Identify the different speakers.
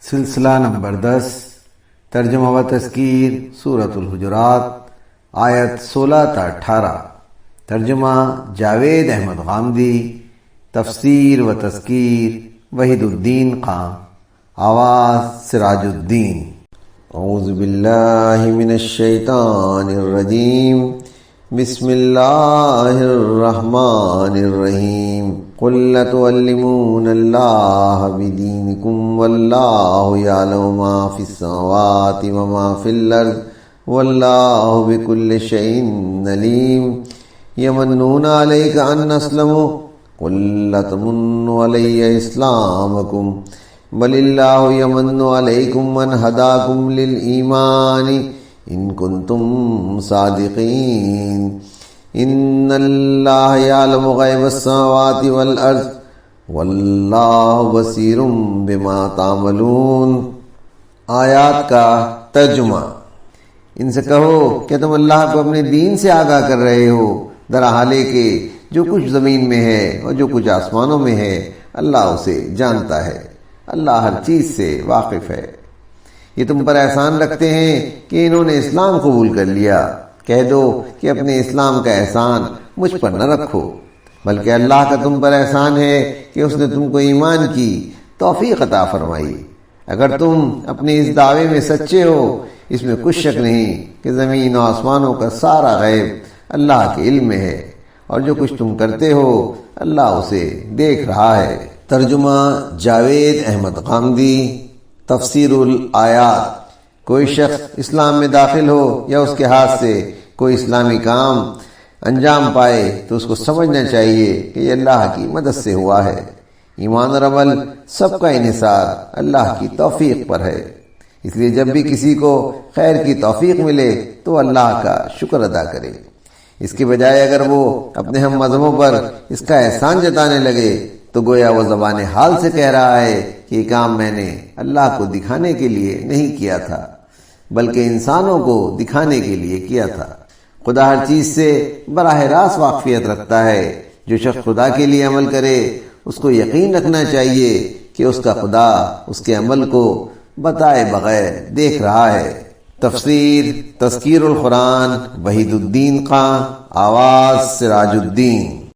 Speaker 1: سلسلہ نمبر 10 ترجمہ و تزکیر سورةالحجرات آیت 16 تا 18۔ ترجمہ جاوید احمد غامدی، تفسیر و تزکیر وحید الدین خان، آواز سراج الدین۔ اعوذ باللہ من الشیطان الرجیم، بسم اللہ الرحمن الرحیم۔ قل لتعلمون اللہ بدینکم واللہ یعلم ما فی السماوات وما فی الارض واللہ بکل شیء علیم۔ یمنون علیک ان اسلموا قل لتمنوا علی اسلامکم بل اللہ یمن علیکم ان ہداکم للایمان ان کنتم صادقین۔ ان اللہ یعلم غیب السماوات والارض واللہ بصیر بما تعملون۔ آیات کا ترجمہ۔ ان سے کہو کہ تم اللہ کو اپنے دین سے آگاہ کر رہے ہو، درحالے کہ جو کچھ زمین میں ہے اور جو کچھ آسمانوں میں ہے اللہ اسے جانتا ہے، اللہ ہر چیز سے واقف ہے۔ یہ تم پر احسان رکھتے ہیں کہ انہوں نے اسلام قبول کر لیا، کہہ دو کہ اپنے اسلام کا احسان مجھ پر نہ رکھو، بلکہ اللہ کا تم پر احسان ہے کہ اس نے تم کو ایمان کی توفیق عطا فرمائی۔ اگر تم اپنے اس دعوے میں سچے ہو، اس میں کچھ شک نہیں کہ زمین و آسمانوں کا سارا غیب اللہ کے علم میں ہے، اور جو کچھ تم کرتے ہو اللہ اسے دیکھ رہا ہے۔ ترجمہ جاوید احمد غامدی، تفسیر الآیات۔ کوئی شخص اسلام میں داخل ہو یا اس کے ہاتھ سے کوئی اسلامی کام انجام پائے تو اس کو سمجھنا چاہیے کہ یہ اللہ کی مدد سے ہوا ہے۔ ایمان اور عمل سب کا انحصار اللہ کی توفیق پر ہے، اس لیے جب بھی کسی کو خیر کی توفیق ملے تو اللہ کا شکر ادا کرے۔ اس کے بجائے اگر وہ اپنے ہم مذہبوں پر اس کا احسان جتانے لگے تو گویا وہ زبان حال سے کہہ رہا ہے کہ یہ کام میں نے اللہ کو دکھانے کے لیے نہیں کیا تھا، بلکہ انسانوں کو دکھانے کے لیے کیا تھا۔ خدا ہر چیز سے براہ راست واقفیت رکھتا ہے۔ جو شخص خدا کے لیے عمل کرے اس کو یقین رکھنا چاہیے کہ اس کا خدا اس کے عمل کو بتائے بغیر دیکھ رہا ہے۔ تفسیر تزکیر القرآن وحید الدین خان، آواز سراج الدین۔